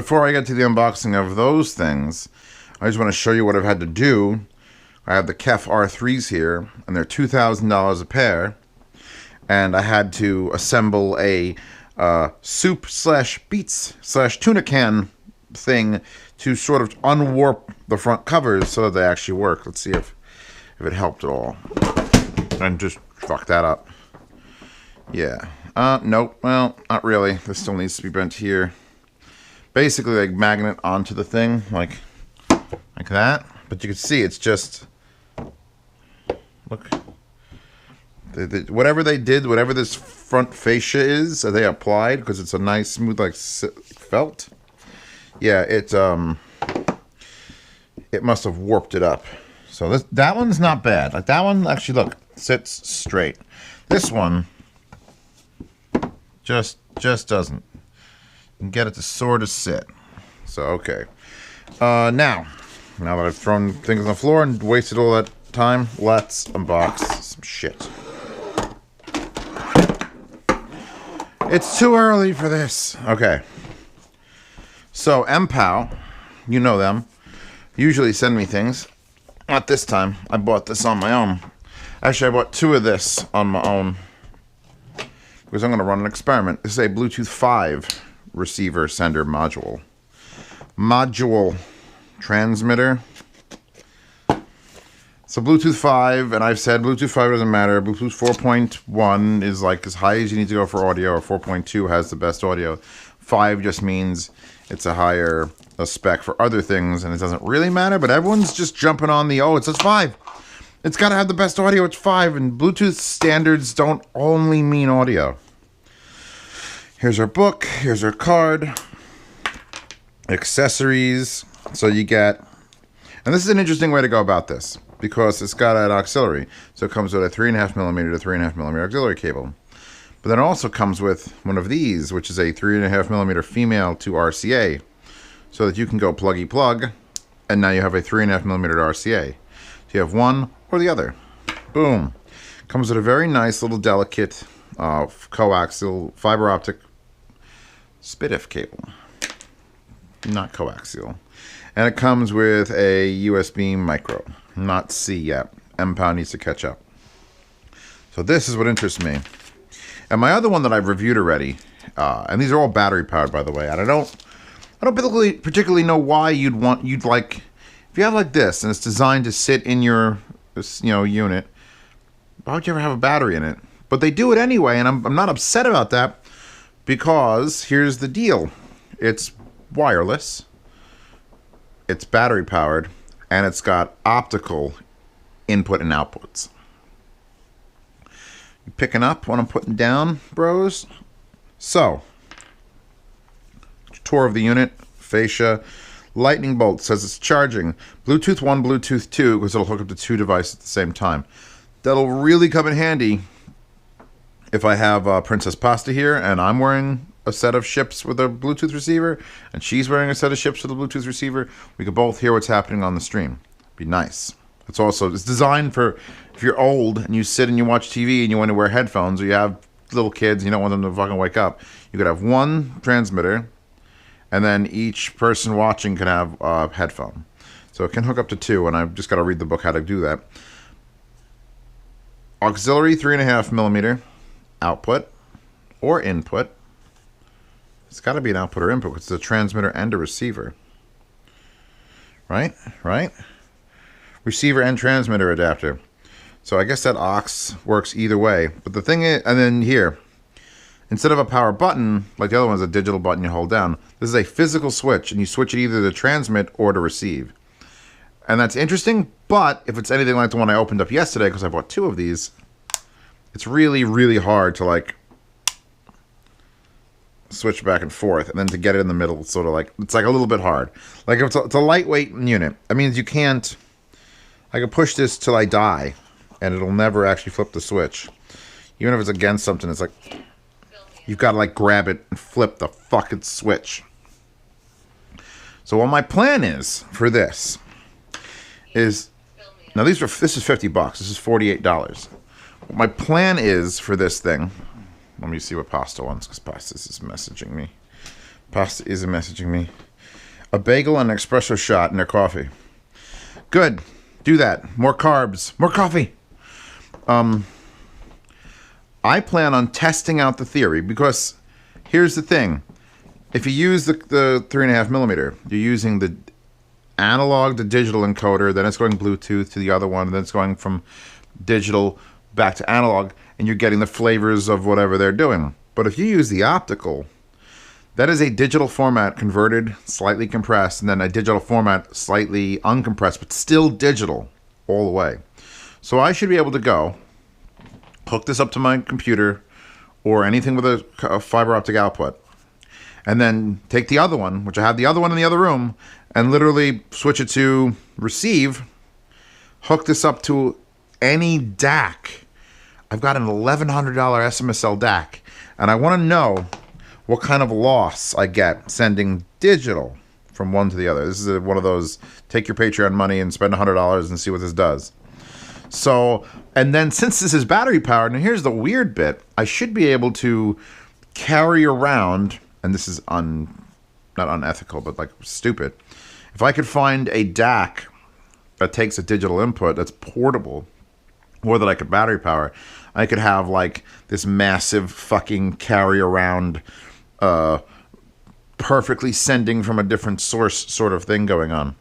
before I get to the unboxing of those things, I just want to show you what I've had to do. I have the Kef R3s here, and they're $2,000 a pair. And I had to assemble a soup slash beets slash tuna can thing to sort of unwarp the front covers so that they actually work. Let's see if it helped at all. And just fuck that up. Yeah. Nope. Well, not really. This still needs to be bent here. Basically, like magnet onto the thing, like that. But you can see it's just, look. Whatever they did, whatever this front fascia is, they applied because it's a nice, smooth, like felt. Yeah, it must have warped it up. So that one's not bad. Like that one, actually, look, sits straight. This one just doesn't. You can get it to sort of sit. So okay. Now that I've thrown things on the floor and wasted all that time, let's unbox some shit. It's too early for this. Okay. So, MPOW, you know them, usually send me things. Not this time. I bought this on my own. Actually, I bought 2 of this on my own. Because I'm going to run an experiment. This is a Bluetooth 5 receiver sender module. Module transmitter. So Bluetooth 5, and I've said Bluetooth 5 doesn't matter. Bluetooth 4.1 is like as high as you need to go for audio, or 4.2 has the best audio. 5 just means it's a higher spec for other things, and it doesn't really matter, but everyone's just jumping on the, oh, it's a 5. It's got to have the best audio, it's 5, and Bluetooth standards don't only mean audio. Here's our book, here's our card, accessories, so you get, and this is an interesting way to go about this, because it's got an auxiliary. So it comes with a 3.5mm to 3.5mm auxiliary cable. But then it also comes with one of these, which is a 3.5mm female to RCA. So that you can go pluggy plug, and now you have a 3.5mm to RCA. So you have one or the other. Boom. Comes with a very nice little delicate coaxial fiber optic SPDIF cable. Not coaxial. And it comes with a USB micro. Not C yet. MPOW needs to catch up. So this is what interests me. And my other one that I've reviewed already, and these are all battery powered, by the way. And I don't particularly know why you'd like, if you have like this and it's designed to sit in your, unit, why would you ever have a battery in it? But they do it anyway, and I'm not upset about that, because here's the deal: it's wireless, it's battery powered, and it's got optical input and outputs. You picking up what I'm putting down, bros? So, tour of the unit, fascia, lightning bolt, says it's charging. Bluetooth 1, Bluetooth 2, because it'll hook up to 2 devices at the same time. That'll really come in handy if I have Princess Pasta here, and I'm wearing a set of ships with a Bluetooth receiver, and she's wearing a set of ships with a Bluetooth receiver. We could both hear what's happening on the stream. Be nice. It's designed for if you're old and you sit and you watch TV and you want to wear headphones, or you have little kids and you don't want them to fucking wake up. You could have one transmitter, and then each person watching can have a headphone. So it can hook up to 2, and I've just got to read the book how to do that. Auxiliary 3.5mm output or input. It's got to be an output or input because it's a transmitter and a receiver. Right? Receiver and transmitter adapter. So I guess that aux works either way. But the thing is, and then here, instead of a power button, like the other one's a digital button you hold down, this is a physical switch, and you switch it either to transmit or to receive. And that's interesting, but if it's anything like the one I opened up yesterday, because I bought 2 of these, it's really, really hard to like switch back and forth, and then to get it in the middle, it's sort of like, it's like a little bit hard. Like if it's a lightweight unit, that means you can't, I could push this till I die, and it'll never actually flip the switch. Even if it's against something, it's like, you've got to like grab it and flip the fucking switch. So what my plan is for this is, now this is $50. This is $48. What my plan is for this thing, let me see what Pasta wants, because Pasta is messaging me. Pasta is messaging me. a bagel and an espresso shot in their coffee. Good. Do that. More carbs. More coffee. I plan on testing out the theory because here's the thing. If you use the 3.5 millimeter, you're using the analog to digital encoder, then it's going Bluetooth to the other one, then it's going from digital back to analog, and you're getting the flavors of whatever they're doing. But if you use the optical, that is a digital format converted, slightly compressed, and then a digital format slightly uncompressed, but still digital all the way. So I should be able to go, hook this up to my computer or anything with a fiber optic output, and then take the other one, which I have the other one in the other room, and literally switch it to receive, hook this up to any DAC. I've got an $1,100 SMSL DAC, and I want to know what kind of loss I get sending digital from one to the other. This is one of those take your Patreon money and spend $100 and see what this does. So, and then since this is battery powered, and here's the weird bit, I should be able to carry around, and this is not unethical, but like stupid. If I could find a DAC that takes a digital input that's portable, or that I could battery power, I could have like this massive fucking carry around, perfectly sending from a different source sort of thing going on.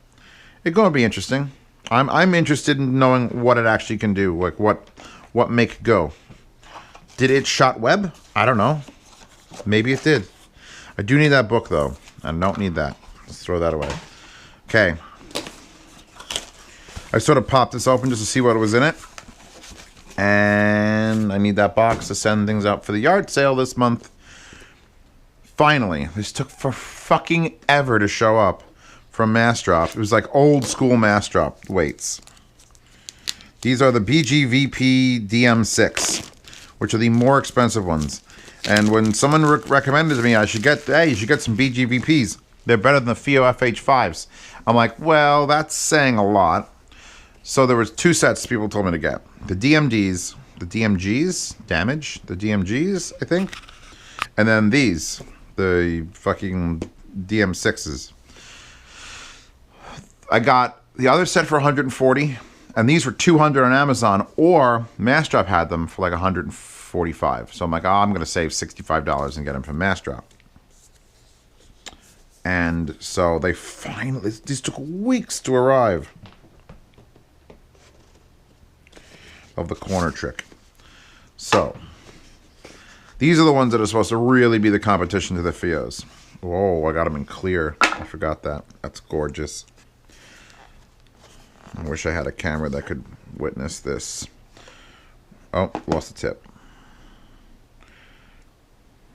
It's going to be interesting. I'm interested in knowing what it actually can do, like what make it go. Did it shot web? I don't know. Maybe it did. I do need that book though. I don't need that. Let's throw that away. Okay. I sort of popped this open just to see what was in it. And I need that box to send things out for the yard sale this month. Finally, this took for fucking ever to show up from Massdrop. It was like old school Massdrop weights. These are the BGVP DM6, which are the more expensive ones. And when someone recommended to me I should get, hey, you should get some BGVPs. They're better than the FiO FH5s. I'm like, well, that's saying a lot. So there was two sets people told me to get. The DMGs, I think. And then these, the fucking DM6s. I got the other set for 140, and these were 200 on Amazon, or Massdrop had them for like 145. So I'm like, oh, I'm going to save $65 and get them from Massdrop. And so they finally, these took weeks to arrive. Of the corner trick. So, these are the ones that are supposed to really be the competition to the FiOs. Whoa, I got them in clear. I forgot that. That's gorgeous. I wish I had a camera that could witness this. Oh, lost the tip.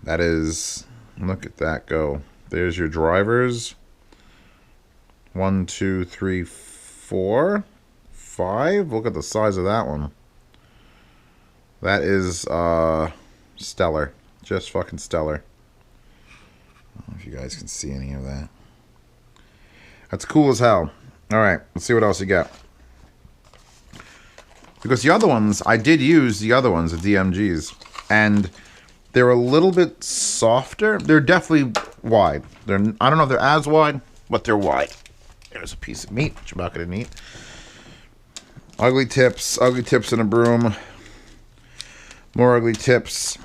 That is, look at that go. There's your drivers. 1, 2, 3, 4, 5. Look at the size of that one. That is stellar. Just fucking stellar. I don't know if you guys can see any of that. That's cool as hell. Alright, let's see what else you got. Because the other ones, I did use the other ones, the DMGs. And they're a little bit softer. They're definitely wide. I don't know if they're as wide, but they're wide. There's a piece of meat, which I'm not going to eat. Ugly tips in a broom. More ugly tips.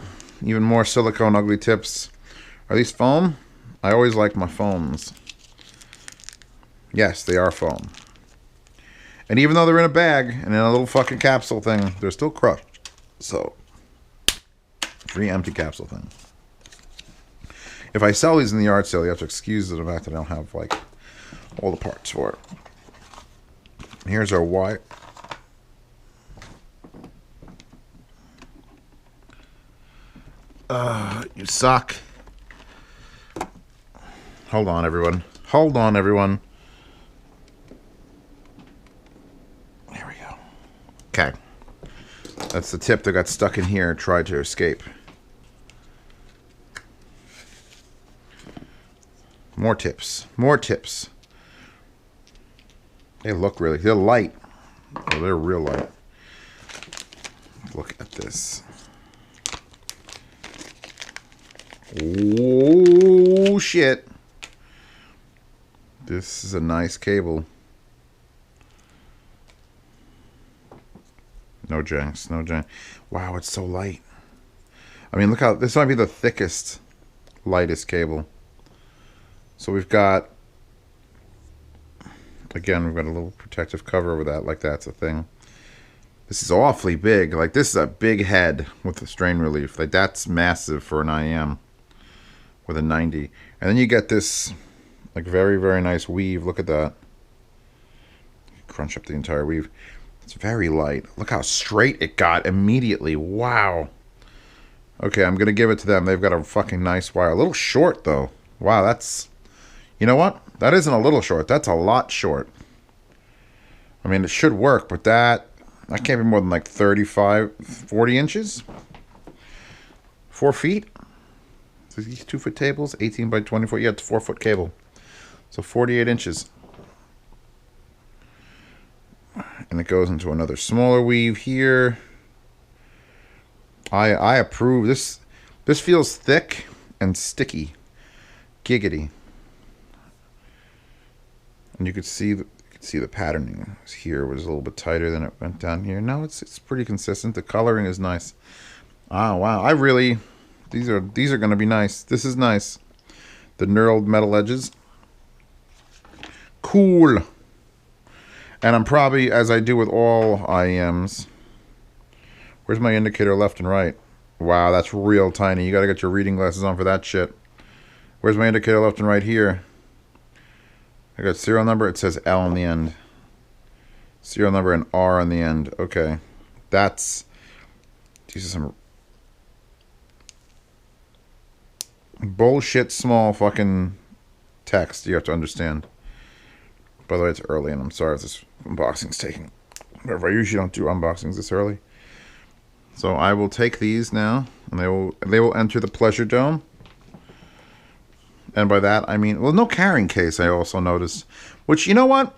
Even more silicone ugly tips. Are these foam? I always like my foams. Yes, they are foam. And even though they're in a bag and in a little fucking capsule thing, they're still crushed. So, free empty capsule thing. If I sell these in the yard sale, you have to excuse the fact that I don't have like all the parts for it. Here's our white. You suck. Hold on, everyone. Hold on, everyone. There we go. Okay. That's the tip that got stuck in here and tried to escape. More tips. More tips. They look really... They're light. Oh, they're real light. Look at this. Oh, shit. This is a nice cable. No janks, no jank. Wow, it's so light. I mean, look how this might be the thickest, lightest cable. So we've got, again, we've got a little protective cover over that, like that's a thing. This is awfully big. Like, this is a big head with the strain relief. Like, that's massive for an IM with a 90. And then you get this, like, very, very nice weave. Look at that. Crunch up the entire weave. It's very light. Look how straight it got immediately. Wow. Okay, I'm going to give it to them. They've got a fucking nice wire. A little short, though. Wow, that's... You know what? That isn't a little short. That's a lot short. I mean, it should work, but that can't be more than like 35, 40 inches? 4 feet? So these 2-foot tables, 18 by 24. Yeah, it's 4-foot cable. So 48 inches. And it goes into another smaller weave here. I approve. This feels thick and sticky. Giggity. And you could see the patterning here was a little bit tighter than it went down here. No, it's pretty consistent. The coloring is nice. Oh wow. These are going to be nice. This is nice. The knurled metal edges. Cool. And I'm probably, as I do with all IEMs, where's my indicator left and right? Wow, that's real tiny. You got to get your reading glasses on for that shit. Where's my indicator left and right here? I got serial number. It says L on the end. Serial number and R on the end. Okay. That's... These are some... bullshit small fucking text you have to understand. By the way, it's early and I'm sorry if this unboxing's taking... Whatever, I usually don't do unboxings this early. So I will take these now, and they will enter the Pleasure Dome. And by that, I mean, well, no carrying case, I also noticed. Which, you know what?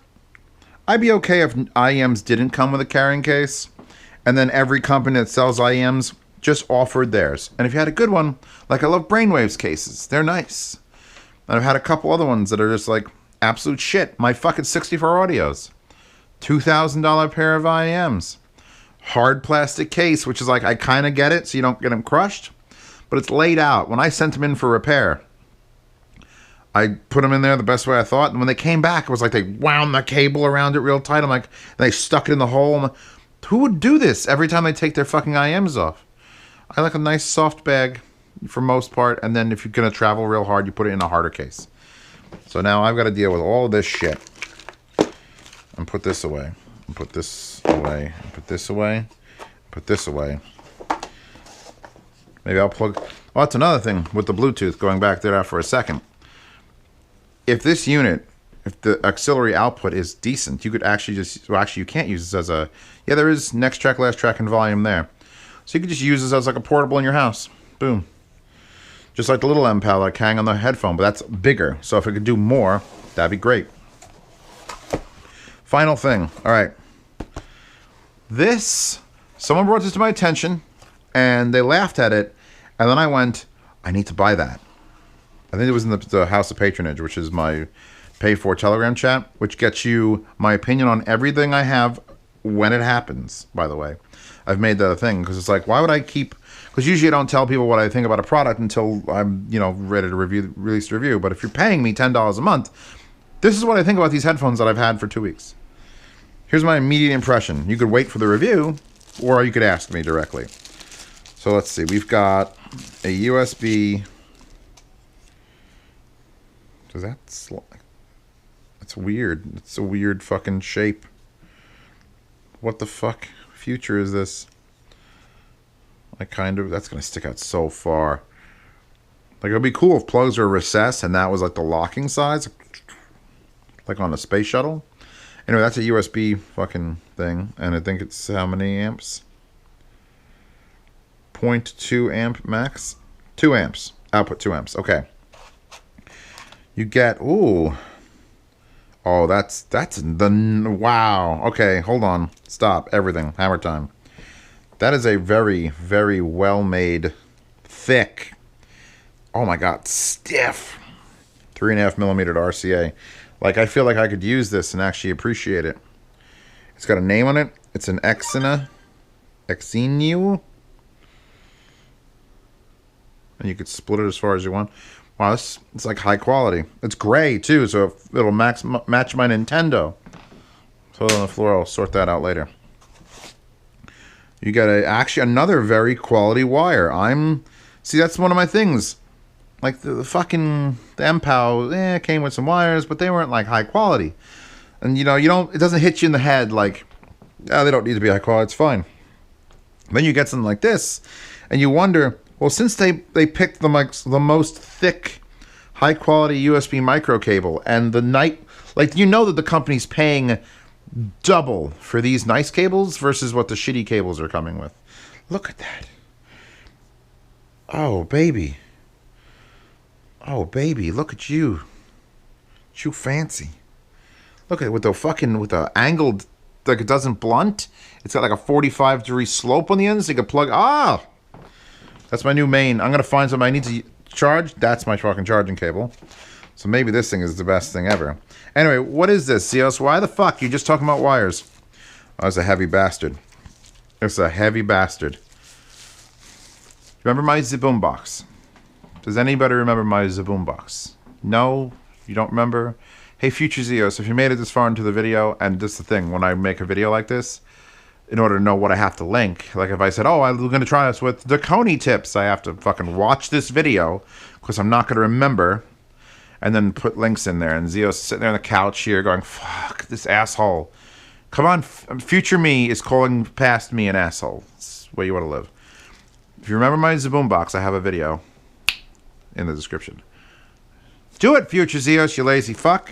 I'd be okay if IEMs didn't come with a carrying case, and then every company that sells IEMs just offered theirs. And if you had a good one, like I love Brainwaves cases. They're nice. And I've had a couple other ones that are just like absolute shit. My fucking 64 audios. $2,000 pair of IEMs. Hard plastic case, which is like, I kind of get it, so you don't get them crushed. But it's laid out. When I sent them in for repair, I put them in there the best way I thought. And when they came back, it was like they wound the cable around it real tight. I'm like, they stuck it in the hole. I'm like, who would do this every time they take their fucking IEMs off? I like a nice soft bag for most part. And then if you're going to travel real hard, you put it in a harder case. So now I've got to deal with all of this shit. And put this away. And put this away. And put this away. Put this away. Maybe I'll plug... Oh, that's another thing with the Bluetooth. Going back there for a second. If this unit, if the auxiliary output is decent, you could actually just... Well, actually, you can't use this as a... Yeah, there is next track, last track, and volume there. So you could just use this as like a portable in your house. Boom. Just like the little M-Pal like hang on the headphone, but that's bigger. So if it could do more, that'd be great. Final thing. All right. This, someone brought this to my attention, and they laughed at it, and then I went, I need to buy that. I think it was in the House of Patronage, which is my pay-for Telegram chat, which gets you my opinion on everything I have when it happens, by the way. I've made that a thing, because it's like, why would I keep... Because usually I don't tell people what I think about a product until I'm, you know, ready to release the review. But if you're paying me $10 a month, this is what I think about these headphones that I've had for 2 weeks. Here's my immediate impression. You could wait for the review, or you could ask me directly. So let's see. We've got a USB... Does that... It's weird. It's a weird fucking shape. What the fuck future is this? Like, kind of... That's going to stick out so far. Like, it would be cool if plugs were recessed and that was, like, the locking size. Like on a space shuttle. Anyway, that's a USB fucking thing. And I think it's how many amps? 0.2 amp max? 2 amps. Output 2 amps. Okay. You get... Ooh. Oh, that's the... Wow. Okay, hold on. Stop. Everything. Hammer time. That is a very, very well-made, thick... Oh my god, stiff. 3.5 millimeter to RCA. Like, I feel like I could use this and actually appreciate it. It's got a name on it. It's an Exinu. And you could split it as far as you want. Wow, it's like high quality. It's gray, too, so it'll match my Nintendo. So on the floor, I'll sort that out later. You got actually another very quality wire. See, that's one of my things. Like the MPOW, came with some wires, but they weren't like high quality. And it doesn't hit you in the head like, they don't need to be high quality, it's fine. Then you get something like this, and you wonder, well, since they picked the most thick, high quality USB micro cable, and that the company's paying double for these nice cables versus what the shitty cables are coming with. Look at that. Oh, baby. Oh, baby, look at you. You fancy. Look at it with the angled, like it doesn't blunt. It's got like a 45-degree slope on the end, so you can plug. That's my new main. I'm going to find something I need to charge. That's my fucking charging cable. So maybe this thing is the best thing ever. Anyway, what is this, Zeos? Why the fuck? You're just talking about wires. Oh, it's a heavy bastard. It's a heavy bastard. Remember my Boombox? Does anybody remember my Boombox? No? You don't remember? Hey, future Zeos, if you made it this far into the video, and this is the thing, when I make a video like this, in order to know what I have to link, like if I said, I'm going to try this with the Coney tips, I have to fucking watch this video, because I'm not going to remember, and then put links in there, and Zeos is sitting there on the couch here going, fuck, this asshole. Come on, future me is calling past me an asshole. It's the way you want to live. If you remember my Boombox, I have a video in the description. Do it, future Zeos, you lazy fuck.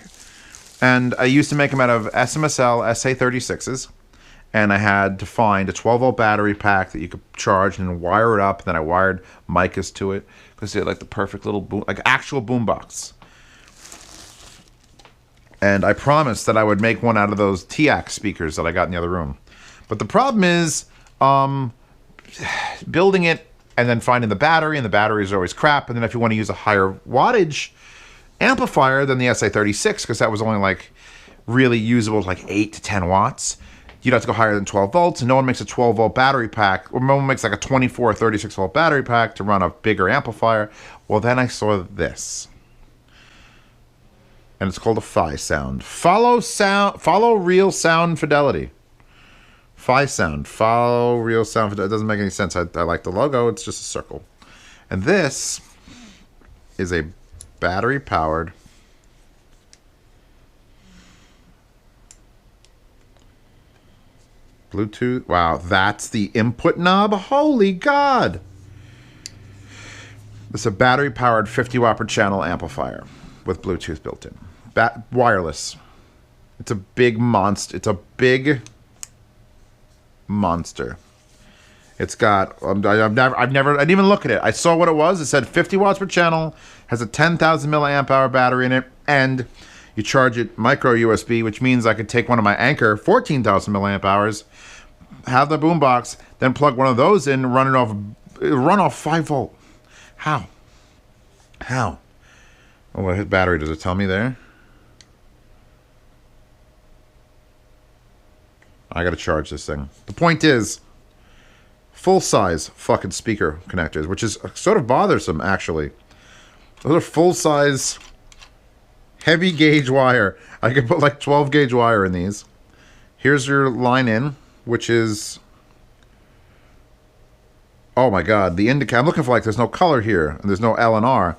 And I used to make them out of SMSL SA36s. And I had to find a 12-volt battery pack that you could charge and wire it up. And then I wired micas to it because they had like the perfect little actual boombox. And I promised that I would make one out of those TX speakers that I got in the other room. But the problem is building it and then finding the battery, and the battery is always crap. And then if you want to use a higher wattage amplifier than the SA36, because that was only like really usable, like 8 to 10 watts, you'd have to go higher than 12 volts, and no one makes a 12-volt battery pack, or no one makes like a 24 or 36-volt battery pack to run a bigger amplifier. Well, then I saw this. And it's called a FiSound. Follow real sound fidelity. FiSound. Follow real sound fidelity. It doesn't make any sense. I like the logo. It's just a circle. And this is a battery-powered Bluetooth. Wow, that's the input knob? Holy God! This is a battery-powered 50-watt per channel amplifier with Bluetooth built in. Wireless. It's a big monster. It's a big monster. It's got, I didn't even look at it. I saw what it was. It said 50 watts per channel, has a 10,000 milliamp hour battery in it, and you charge it micro USB, which means I could take one of my Anchor 14,000 milliamp hours, have the boombox, then plug one of those in, and run off 5 volt. How? Oh, what battery does it tell me there? I gotta charge this thing. The point is, full-size fucking speaker connectors, which is sort of bothersome, actually. Those are full-size, heavy-gauge wire. I could put like 12-gauge wire in these. Here's your line in, which is... Oh my God, the indicator. I'm looking for there's no color here, and there's no L and R.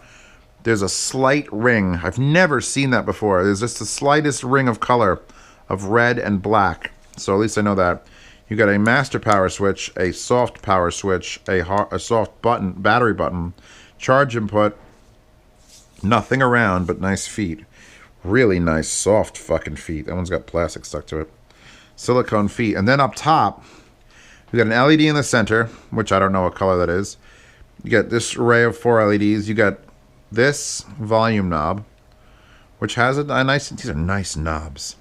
There's a slight ring. I've never seen that before. There's just the slightest ring of color of red and black. So at least I know that. You got a master power switch, a soft power switch, a soft button, battery button, charge input, nothing around but nice feet. Really nice, soft fucking feet. That one's got plastic stuck to it. Silicone feet. And then up top, you got an LED in the center, which I don't know what color that is. You got this array of 4 LEDs. You got this volume knob, which has a nice, these are nice knobs.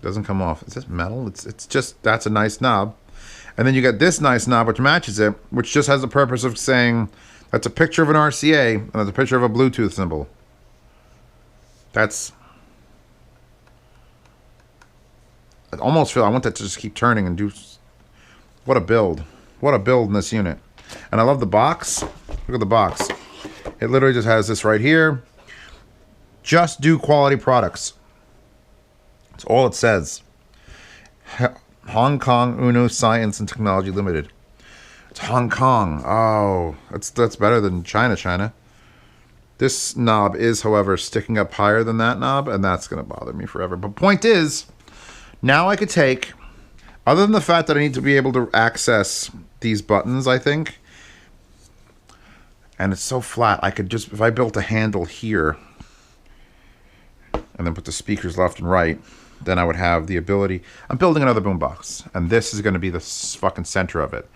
Doesn't come off. Is this metal? It's just, that's a nice knob. And then you got this nice knob which matches it, which just has the purpose of saying That's a picture of an RCA, and that's a picture of a Bluetooth symbol. That's... I almost feel I want that to just keep turning and do... What a build. What a build in this unit. And I love the box. Look at the box. It literally just has this right here. Just do quality products. That's all it says. Hong Kong Uno Science and Technology Limited. It's Hong Kong. Oh, that's better than China. This knob is, however, sticking up higher than that knob, and that's going to bother me forever. But point is, now I could take, other than the fact that I need to be able to access these buttons, I think, and it's so flat, I could just, if I built a handle here, and then put the speakers left and right, then I would have the ability. I'm building another boombox, and this is going to be the fucking center of it.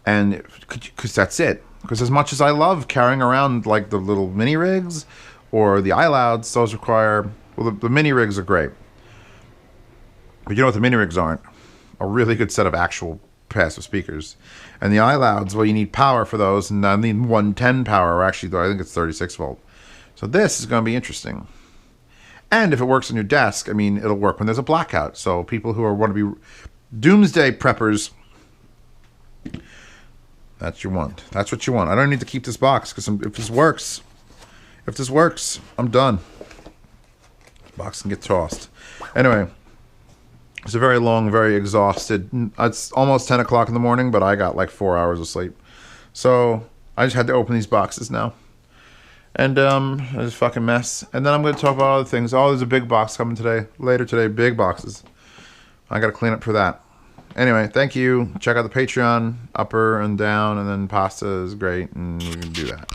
And because that's it. Because as much as I love carrying around like the little mini rigs or the iLouds, those require, well, the mini rigs are great. But you know what the mini rigs aren't? A really good set of actual passive speakers. And the iLouds, well, you need power for those, and I need 110 power, or actually, I think it's 36 volt. So this is going to be interesting. And if it works on your desk, I mean, it'll work when there's a blackout. So people who want to be doomsday preppers, that's what you want. That's what you want. I don't need to keep this box because if this works, I'm done. The box can get tossed. Anyway, it's a very long, very exhausted. It's almost 10 o'clock in the morning, but I got like 4 hours of sleep. So I just had to open these boxes now. And it's a fucking mess. And then I'm going to talk about other things. Oh, there's a big box coming today. Later today, big boxes. I got to clean up for that. Anyway, thank you. Check out the Patreon, upper and down, and then pasta is great, and we can do that.